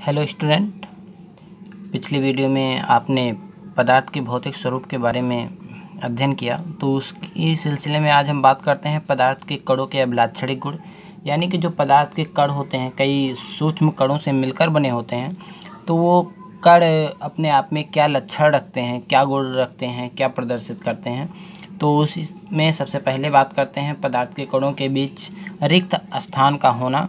Hello student, पिछली video में आपने पदार्थ के भौतिक स्वरूप के बारे में अध्ययन किया, तो उसकी सिलसिले में आज हम बात करते हैं पदार्थ के कणों के अभिलाक्षणिक गुण। यानी कि जो पदार्थ के कण होते हैं कई सूक्ष्म कणों से मिलकर बने होते हैं, तो वो कण अपने आप में क्या लक्षण रखते हैं, क्या गुण रखते हैं, क्या प्रदर्शित करते हैं। तो उसी में सबसे पहले बात करते हैं पदार्थ के कणों के बीच रिक्त स्थान का होना।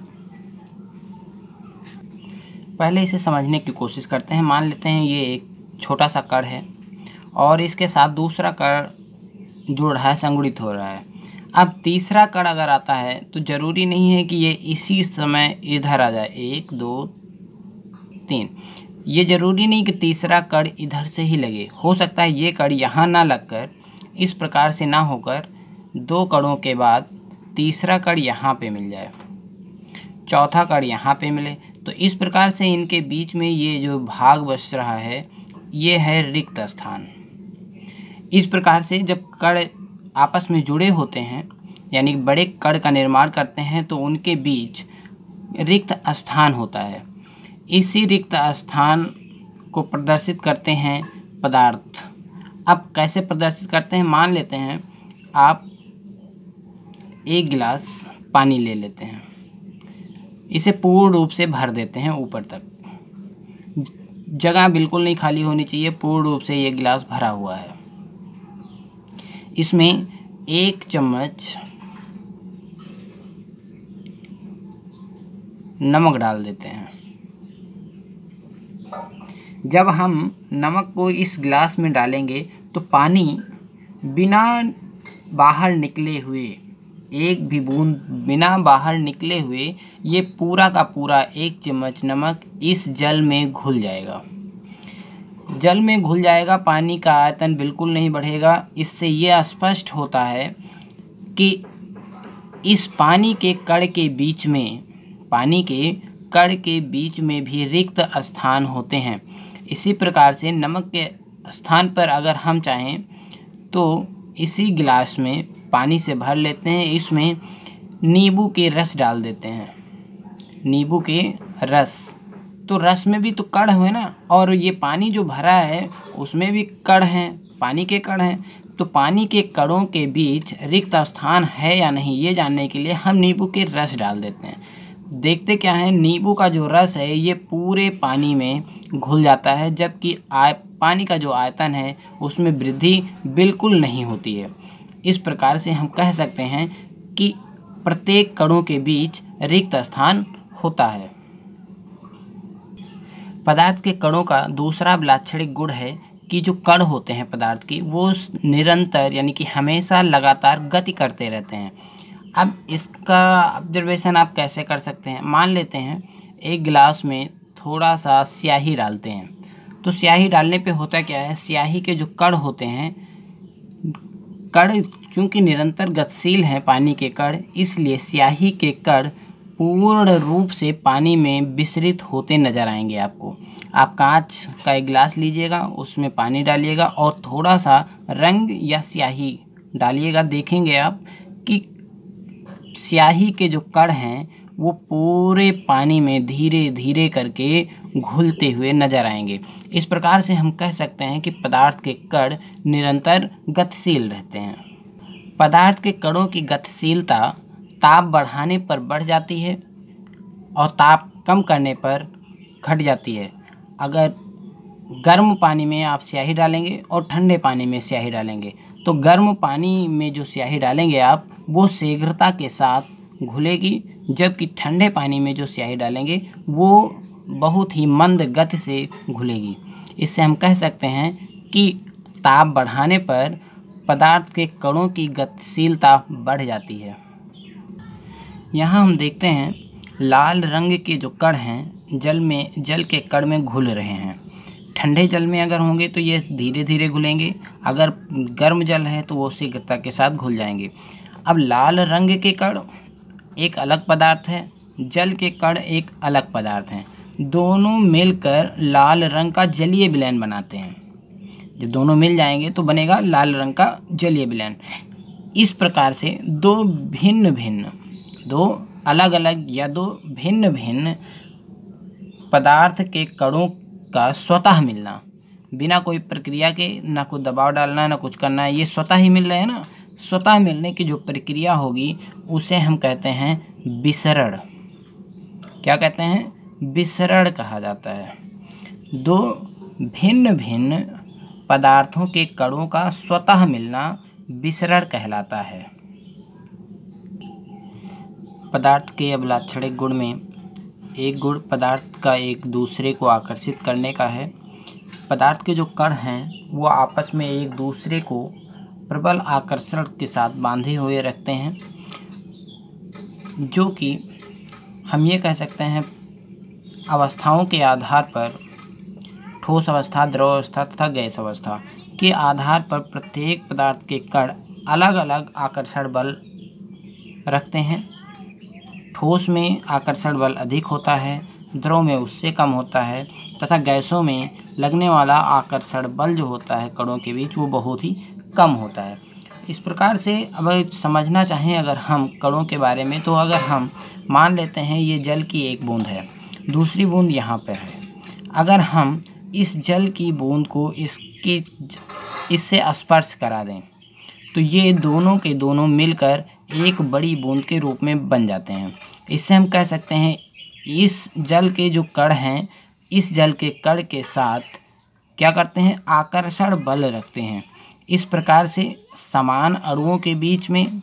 पहले इसे समझने की कोशिश करते हैं। मान लेते हैं ये एक छोटा सा कण है और इसके साथ दूसरा कण जुड़ रहा है, संगुणित हो रहा है। अब तीसरा कण अगर आता है तो ज़रूरी नहीं है कि ये इसी समय इधर आ जाए, 1 2 3, ये ज़रूरी नहीं कि तीसरा कण इधर से ही लगे। हो सकता है ये कण यहाँ ना लगकर, इस प्रकार से ना होकर 2 कणों के बाद तीसरा कण यहाँ पे मिल जाए, चौथा कण यहाँ पे मिले। तो इस प्रकार से इनके बीच में ये जो भाग बच रहा है ये है रिक्त स्थान। इस प्रकार से जब कण आपस में जुड़े होते हैं यानी बड़े कण का निर्माण करते हैं तो उनके बीच रिक्त स्थान होता है। इसी रिक्त स्थान को प्रदर्शित करते हैं पदार्थ। अब कैसे प्रदर्शित करते हैं, मान लेते हैं आप एक गिलास पानी ले लेते हैं, इसे पूर्ण रूप से भर देते हैं ऊपर तक। जगह बिल्कुल नहीं खाली होनी चाहिए, पूर्ण रूप से ये गिलास भरा हुआ है। इसमें 1 चम्मच नमक डाल देते हैं। जब हम नमक को इस गिलास में डालेंगे तो पानी बिना बाहर निकले हुए, एक भी बूंद बिना बाहर निकले हुए, ये पूरा का पूरा 1 चम्मच नमक इस जल में घुल जाएगा। जल में घुल जाएगा, पानी का आयतन बिल्कुल नहीं बढ़ेगा। इससे ये स्पष्ट होता है कि इस पानी के कण के बीच में, पानी के कण के बीच में भी रिक्त स्थान होते हैं। इसी प्रकार से नमक के स्थान पर अगर हम चाहें तो इसी गिलास में पानी से भर लेते हैं, इसमें नींबू के रस डाल देते हैं। नींबू के रस, तो रस में भी तो कण है ना, और ये पानी जो भरा है उसमें भी कण हैं, पानी के कण हैं। तो पानी के कणों के बीच रिक्त स्थान है या नहीं ये जानने के लिए हम नींबू के रस डाल देते हैं। देखते क्या है, नींबू का जो रस है ये पूरे पानी में घुल जाता है, जबकि पानी का जो आयतन है उसमें वृद्धि बिल्कुल नहीं होती है। इस प्रकार से हम कह सकते हैं कि प्रत्येक कणों के बीच रिक्त स्थान होता है। पदार्थ के कणों का दूसरा लाक्षणिक गुण है कि जो कण होते हैं पदार्थ की, वो निरंतर यानी कि हमेशा लगातार गति करते रहते हैं। अब इसका ऑब्जर्वेशन आप कैसे कर सकते हैं, मान लेते हैं एक गिलास में थोड़ा सा स्याही डालते हैं, तो स्याही डालने पे होता क्या है, स्याही के जो कण होते हैं, कण चूँकि निरंतर गतिशील हैं पानी के कण, इसलिए स्याही के कण पूर्ण रूप से पानी में विसरित होते नजर आएंगे आपको। आप कांच का एक गिलास लीजिएगा, उसमें पानी डालिएगा और थोड़ा सा रंग या स्याही डालिएगा, देखेंगे आप कि स्याही के जो कण हैं वो पूरे पानी में धीरे धीरे करके घुलते हुए नजर आएंगे। इस प्रकार से हम कह सकते हैं कि पदार्थ के कण निरंतर गतिशील रहते हैं। पदार्थ के कणों की गतिशीलता ताप बढ़ाने पर बढ़ जाती है और ताप कम करने पर घट जाती है। अगर गर्म पानी में आप स्याही डालेंगे और ठंडे पानी में स्याही डालेंगे, तो गर्म पानी में जो स्याही डालेंगे आप, वो शीघ्रता के साथ घुलेगी, जबकि ठंडे पानी में जो स्याही डालेंगे वो बहुत ही मंद गति से घुलेगी। इससे हम कह सकते हैं कि ताप बढ़ाने पर पदार्थ के कणों की गतिशीलता बढ़ जाती है। यहाँ हम देखते हैं लाल रंग के जो कण हैं जल के कण में घुल रहे हैं। ठंडे जल में अगर होंगे तो ये धीरे धीरे घुलेंगे, अगर गर्म जल है तो वो शीघ्रता के साथ घुल जाएंगे। अब लाल रंग के कण एक अलग पदार्थ है, जल के कण एक अलग पदार्थ हैं। दोनों मिलकर लाल रंग का जलीय विलयन बनाते हैं। जब दोनों मिल जाएंगे तो बनेगा लाल रंग का जलीय विलयन। इस प्रकार से दो अलग अलग या दो भिन्न भिन्न पदार्थ के कणों का स्वतः मिलना, बिना कोई प्रक्रिया के, ना कोई दबाव डालना, ना कुछ करना है, ये स्वतः ही मिल रहे हैं ना। स्वतः मिलने की जो प्रक्रिया होगी उसे हम कहते हैं विसरण। क्या कहते हैं? विसरण कहा जाता है। दो भिन्न भिन्न पदार्थों के कणों का स्वतः मिलना विसरण कहलाता है। पदार्थ के अभिलाक्षणिक गुण में एक गुण पदार्थ का एक दूसरे को आकर्षित करने का है। पदार्थ के जो कण हैं वो आपस में एक दूसरे को प्रबल आकर्षण के साथ बांधे हुए रखते हैं, जो कि हम ये कह सकते हैं अवस्थाओं के आधार पर, ठोस अवस्था, द्रव अवस्था तथा गैस अवस्था के आधार पर प्रत्येक पदार्थ के कण अलग अलग आकर्षण बल रखते हैं। ठोस में आकर्षण बल अधिक होता है, द्रव में उससे कम होता है तथा गैसों में लगने वाला आकर्षण बल जो होता है कणों के बीच वो बहुत ही कम होता है। इस प्रकार से अब समझना चाहें अगर हम कणों के बारे में, तो अगर हम मान लेते हैं ये जल की एक बूंद है, दूसरी बूंद यहाँ पर है, अगर हम इस जल की बूंद को इससे स्पर्श करा दें तो ये दोनों के दोनों मिलकर एक बड़ी बूंद के रूप में बन जाते हैं। इससे हम कह सकते हैं इस जल के जो कण हैं, इस जल के कण के साथ क्या करते हैं? आकर्षण बल रखते हैं। इस प्रकार से समान अणुओं के बीच में,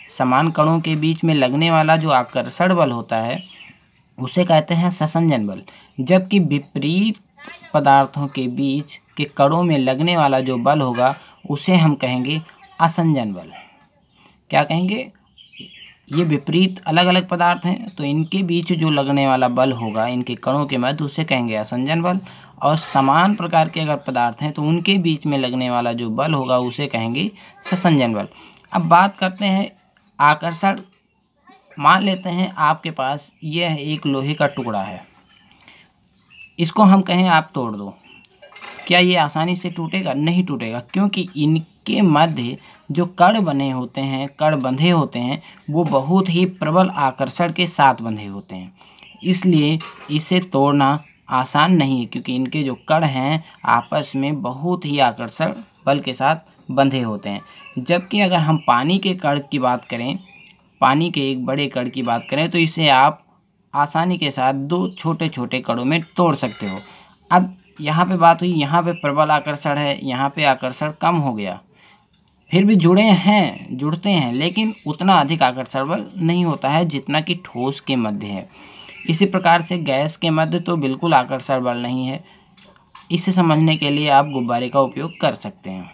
समान कणों के बीच में लगने वाला जो आकर्षण बल होता है उसे कहते हैं संसंजन बल, जबकि विपरीत पदार्थों के बीच के कणों में लगने वाला जो बल होगा उसे हम कहेंगे असंजन बल। क्या कहेंगे? ये विपरीत अलग अलग पदार्थ हैं तो इनके बीच जो लगने वाला बल होगा इनके कणों के मध्य उसे कहेंगे असंजन बल, और समान प्रकार के अगर पदार्थ हैं तो उनके बीच में लगने वाला जो बल होगा उसे कहेंगे संसंजन बल। अब बात करते हैं आकर्षण। मान लेते हैं आपके पास यह एक लोहे का टुकड़ा है, इसको हम कहें आप तोड़ दो, क्या ये आसानी से टूटेगा? नहीं टूटेगा, क्योंकि इनके मध्य जो कण बने होते हैं, कण बंधे होते हैं, वो बहुत ही प्रबल आकर्षण के साथ बंधे होते हैं, इसलिए इसे तोड़ना आसान नहीं है, क्योंकि इनके जो कण हैं आपस में बहुत ही आकर्षण बल के साथ बंधे होते हैं। जबकि अगर हम पानी के कण की बात करें, पानी के एक बड़े कण की बात करें, तो इसे आप आसानी के साथ दो छोटे छोटे कणों में तोड़ सकते हो। अब यहाँ पे बात हुई, यहाँ पे प्रबल आकर्षण है, यहाँ पे आकर्षण कम हो गया, फिर भी जुड़ते हैं लेकिन उतना अधिक आकर्षण बल नहीं होता है जितना कि ठोस के मध्य है। इसी प्रकार से गैस के मध्य तो बिल्कुल आकर्षण बल नहीं है। इसे समझने के लिए आप गुब्बारे का उपयोग कर सकते हैं।